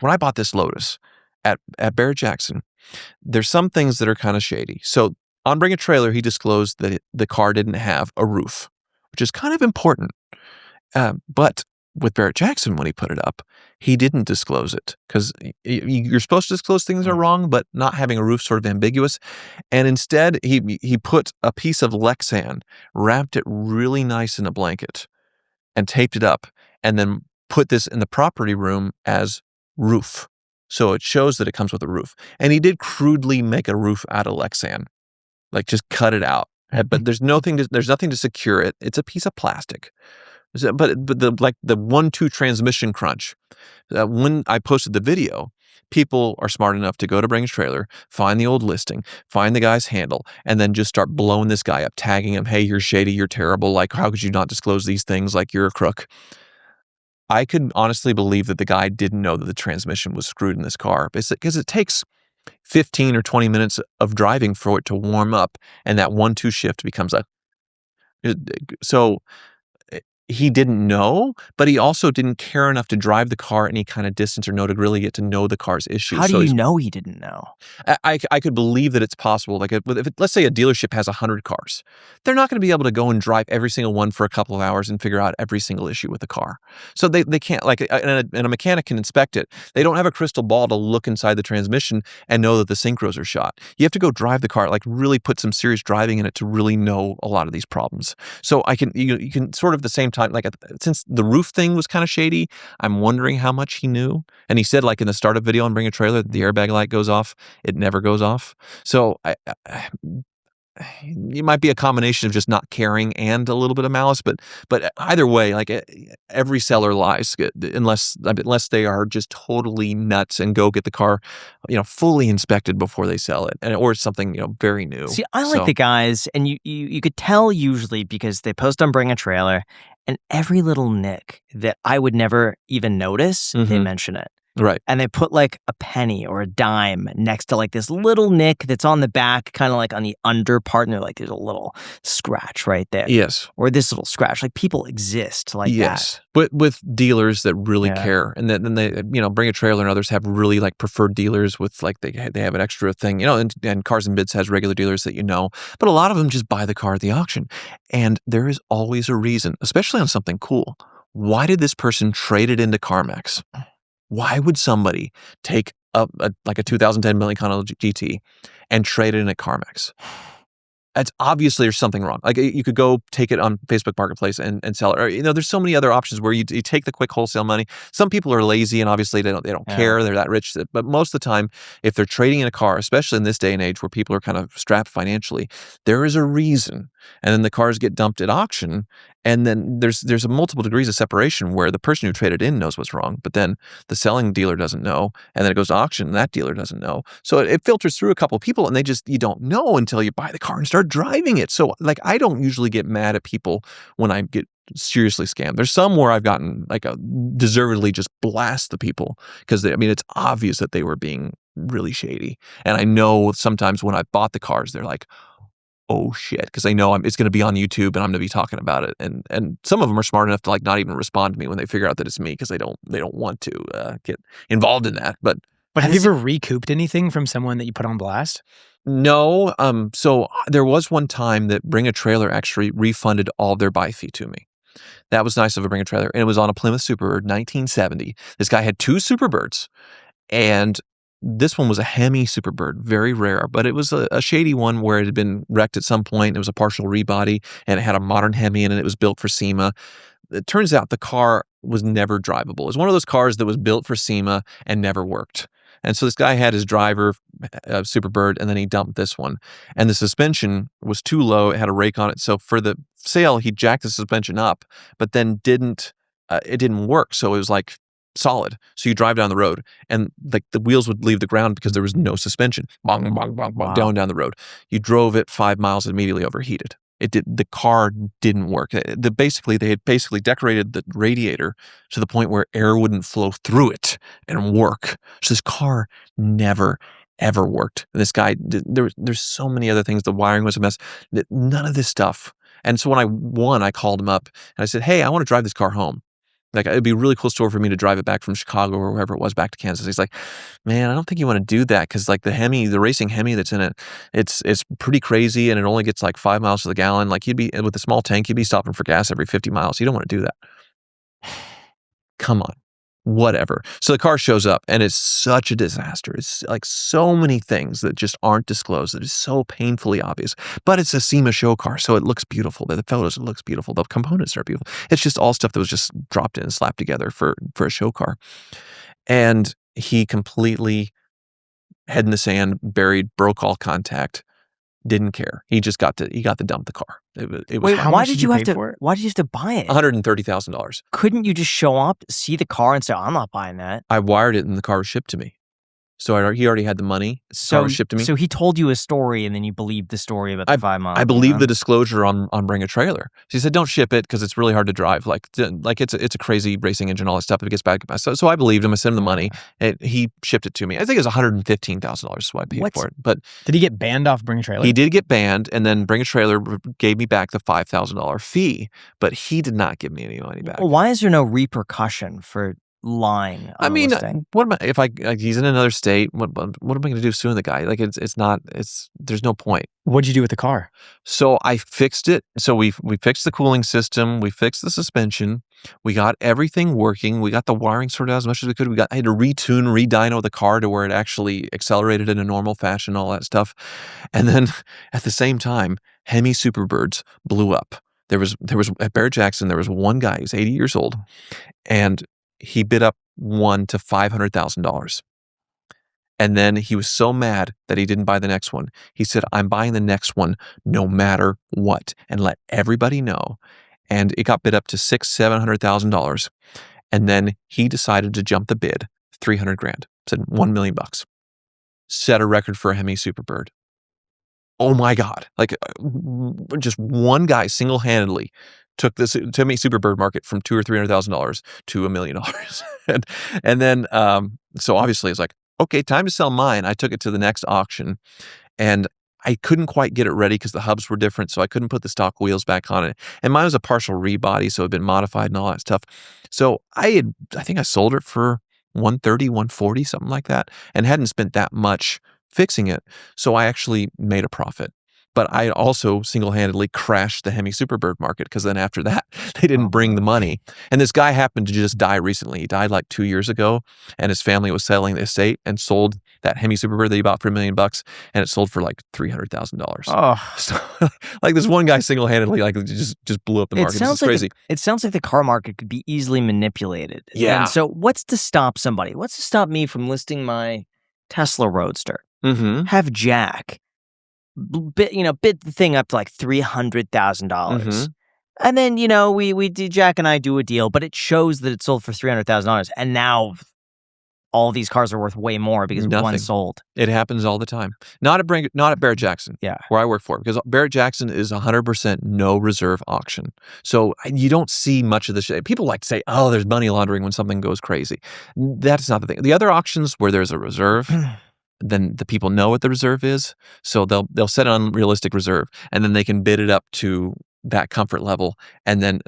when I bought this Lotus at Barrett-Jackson, there's some things that are kind of shady. So on Bring a Trailer, he disclosed that the car didn't have a roof, which is kind of important. But with Barrett-Jackson, when he put it up, he didn't disclose it because you're supposed to disclose things are wrong, but not having a roof sort of ambiguous. And instead, he put a piece of Lexan, wrapped it really nice in a blanket, and taped it up, and then put this in the property room as roof. So it shows that it comes with a roof. And he did crudely make a roof out of Lexan, like just cut it out. But there's nothing to secure it. It's a piece of plastic. But the 1-2 transmission crunch. When I posted the video, people are smart enough to go to Bring a Trailer, find the old listing, find the guy's handle, and then just start blowing this guy up, tagging him, hey, you're shady, you're terrible, like, how could you not disclose these things, like, you're a crook. I could honestly believe that the guy didn't know that the transmission was screwed in this car, because it takes 15 or 20 minutes of driving for it to warm up, and that 1-2 shift becomes so he didn't know, but he also didn't care enough to drive the car any kind of distance or know to really get to know the car's issues. How do you know he didn't know? I could believe that it's possible. Like, let's say a dealership has 100 cars. They're not going to be able to go and drive every single one for a couple of hours and figure out every single issue with the car. So they can't, like, and a mechanic can inspect it. They don't have a crystal ball to look inside the transmission and know that the synchros are shot. You have to go drive the car, like really put some serious driving in it to really know a lot of these problems. So you can sort of at the same time, like, since the roof thing was kind of shady, I'm wondering how much he knew. And he said, like, in the startup video on Bring a Trailer, the airbag light goes off. It never goes off. So it might be a combination of just not caring and a little bit of malice, but either way, like, every seller lies unless they are just totally nuts and go get the car, fully inspected before they sell it, or something, very new. See, I like the guys, and you could tell usually because they post on Bring a Trailer, and every little nick that I would never even notice, they mention it. Right. And they put like a penny or a dime next to like this little nick that's on the back, kind of like on the under part, and they're like, there's a little scratch right there. Yes. Or this little scratch. Like, people exist like that. But with dealers that really care, and then they, Bring a Trailer and others have really like preferred dealers with like they have an extra thing, and Cars and Bids has regular dealers that but a lot of them just buy the car at the auction. And there is always a reason, especially on something cool. Why did this person trade it into CarMax? Why would somebody take like a 2010 Bentley Continental GT and trade it in at CarMax? It's obviously there's something wrong. Like, you could go take it on Facebook Marketplace and sell it. Or, there's so many other options where you take the quick wholesale money. Some people are lazy and obviously they don't care. They're that rich. But most of the time, if they're trading in a car, especially in this day and age where people are kind of strapped financially, there is a reason. And then the cars get dumped at auction. And then there's a multiple degrees of separation where the person who traded in knows what's wrong, but then the selling dealer doesn't know, and then it goes to auction and that dealer doesn't know. So it filters through a couple of people, and you don't know until you buy the car and start driving it. So, like, I don't usually get mad at people when I get seriously scammed. There's some where I've gotten like deservedly just blast the people because it's obvious that they were being really shady. And I know sometimes when I bought the cars, they're like, oh shit, because they know it's going to be on YouTube and I'm going to be talking about it. And some of them are smart enough to like not even respond to me when they figure out that it's me because they don't want to get involved in that. But have you ever recouped anything from someone that you put on blast? No. So there was one time that Bring a Trailer actually refunded all their buy fee to me. That was nice of a Bring a Trailer, and it was on a Plymouth Superbird, 1970. This guy had 2 Superbirds, and this one was a Hemi Superbird, very rare, but it was a shady one where it had been wrecked at some point. It was a partial rebody, and it had a modern Hemi in it. It was built for SEMA. It turns out the car was never drivable. It was one of those cars that was built for SEMA and never worked. And so this guy had his driver, Superbird, and then he dumped this one. And the suspension was too low. It had a rake on it. So for the sale, he jacked the suspension up, but then it didn't work. So it was like solid. So you drive down the road and like the wheels would leave the ground because there was no suspension. Bong, bong, bong, bong, down the road. You drove it 5 miles and immediately overheated. The car didn't work. They had basically decorated the radiator to the point where air wouldn't flow through it and work. So this car never, ever worked. And this guy, there's so many other things. The wiring was a mess. None of this stuff. And so when I won, I called him up and I said, hey, I want to drive this car home. Like, it'd be a really cool story for me to drive it back from Chicago or wherever it was back to Kansas. He's like, man, I don't think you want to do that because like the racing Hemi that's in it, it's pretty crazy and it only gets like 5 miles to the gallon. Like you'd be with a small tank, you'd be stopping for gas every 50 miles. You don't want to do that. Come on. Whatever. So the car shows up and it's such a disaster. It's like so many things that just aren't disclosed. That is so painfully obvious. But it's a SEMA show car, so it looks beautiful. The photos, it looks beautiful. The components are beautiful. It's just all stuff that was just dropped in and slapped together for a show car. And he completely head in the sand, buried, broke all contact. Didn't care. He got to dump the car. It was Wait, why did you have to buy it? $130,000. Couldn't you just show up, see the car, and say, "I'm not buying that"? I wired it, and the car was shipped to me. So he already had the money. The car was shipped to me. So he told you a story, and then you believed the story about the 5 miles. I believe the disclosure on Bring a Trailer. So he said, "Don't ship it because it's really hard to drive. Like it's a crazy racing engine, all that stuff. If it gets back." So I believed him. I sent him the money. He shipped it to me. I think it was $115,000 is what I paid for it. But did he get banned off Bring a Trailer? He did get banned, and then Bring a Trailer gave me back the $5,000 fee, but he did not give me any money back. Well, why is there no repercussion for lying? I mean, what am I, if he's in another state, what am I going to do suing the guy? Like there's no point. What'd you do with the car? So I fixed it. So we fixed the cooling system. We fixed the suspension. We got everything working. We got the wiring sorted out as much as we could. I had to redyno the car to where it actually accelerated in a normal fashion, all that stuff. And then at the same time, Hemi Superbirds blew up. There was at Barrett Jackson, there was one guy who's 80 years old, and he bid up one to $500,000. And then he was so mad that he didn't buy the next one. He said, "I'm buying the next one no matter what," and let everybody know. And it got bid up to $700,000. And then he decided to jump the bid, $300,000. Said $1 million. Set a record for a Hemi Superbird. Oh my God. Like just one guy single-handedly took this Hemi Superbird market from $200,000 or $300,000 to $1 million. and then, so obviously it's like, okay, time to sell mine. I took it to the next auction and I couldn't quite get it ready because the hubs were different. So I couldn't put the stock wheels back on it. And mine was a partial rebody. So it had been modified and all that stuff. So I think I sold it for $130,000, $140,000, something like that, and hadn't spent that much fixing it. So I actually made a profit. But I also single-handedly crashed the Hemi Superbird market because then after that, they didn't bring the money. And this guy happened to just die recently. He died like 2 years ago, and his family was selling the estate and sold that Hemi Superbird that he bought for $1 million, and it sold for like $300,000. Oh, so like this one guy single-handedly like just blew up the market. It's crazy. It sounds like the car market could be easily manipulated. Yeah. And so what's to stop somebody? What's to stop me from listing my Tesla Roadster? Mm-hmm. Have Jack bid the thing up to like $300,000. And then, Jack and I do a deal, but it shows that it sold for $300,000. And now all these cars are worth way more because one sold. It happens all the time. Not at Barrett Jackson, where I work for, because Barrett Jackson is 100% no reserve auction. So you don't see much of this. People like to say, "Oh, there's money laundering when something goes crazy." That's not the thing. The other auctions where there's a reserve, then the people know what the reserve is, so they'll set an unrealistic reserve, and then they can bid it up to that comfort level, and then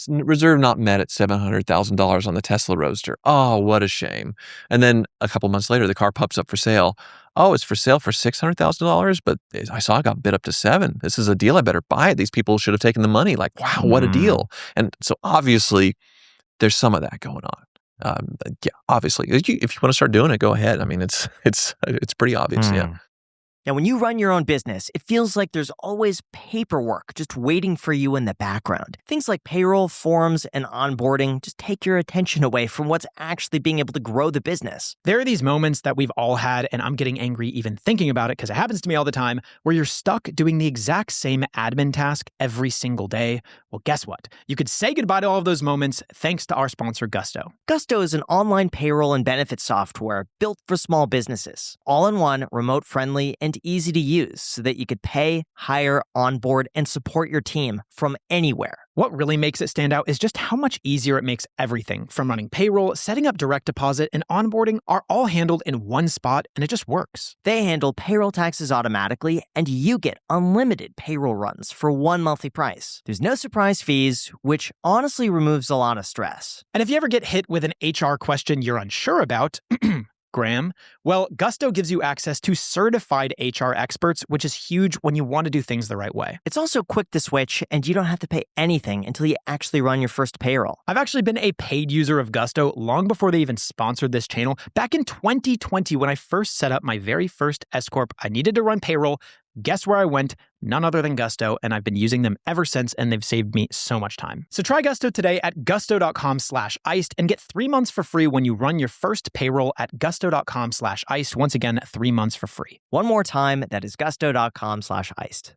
reserve not met at $700,000 on the Tesla Roadster. Oh, what a shame! And then a couple months later, the car pops up for sale. Oh, it's for sale for $600,000, but I saw it got bid up to $7 million. This is a deal. I better buy it. These people should have taken the money. Like, wow, what a deal! And so obviously, there's some of that going on. Obviously, if you want to start doing it, go ahead. I mean, it's pretty obvious. Yeah. Now, when you run your own business, it feels like there's always paperwork just waiting for you in the background. Things like payroll, forms, and onboarding just take your attention away from what's actually being able to grow the business. There are these moments that we've all had, and I'm getting angry even thinking about it because it happens to me all the time, where you're stuck doing the exact same admin task every single day. Well, guess what? You could say goodbye to all of those moments thanks to our sponsor, Gusto. Gusto is an online payroll and benefits software built for small businesses. All-in-one, remote-friendly, and and easy to use so that you could pay, hire, onboard, and support your team from anywhere. What really makes it stand out is just how much easier it makes everything from running payroll, setting up direct deposit, and onboarding are all handled in one spot, and it just works. They handle payroll taxes automatically, and you get unlimited payroll runs for one monthly price. There's no surprise fees, which honestly removes a lot of stress. And if you ever get hit with an HR question you're unsure about, Graham, well, Gusto gives you access to certified HR experts, which is huge when you want to do things the right way. It's also quick to switch, and you don't have to pay anything until you actually run your first payroll. I've actually been a paid user of Gusto long before they even sponsored this channel. Back in 2020, when I first set up my very first S-Corp, I needed to run payroll. Guess where I went? None other than Gusto, and I've been using them ever since, and they've saved me so much time. So try Gusto today at gusto.com/iced and get 3 months for free when you run your first payroll at gusto.com/iced. Once again, 3 months for free. One more time, that is gusto.com/iced.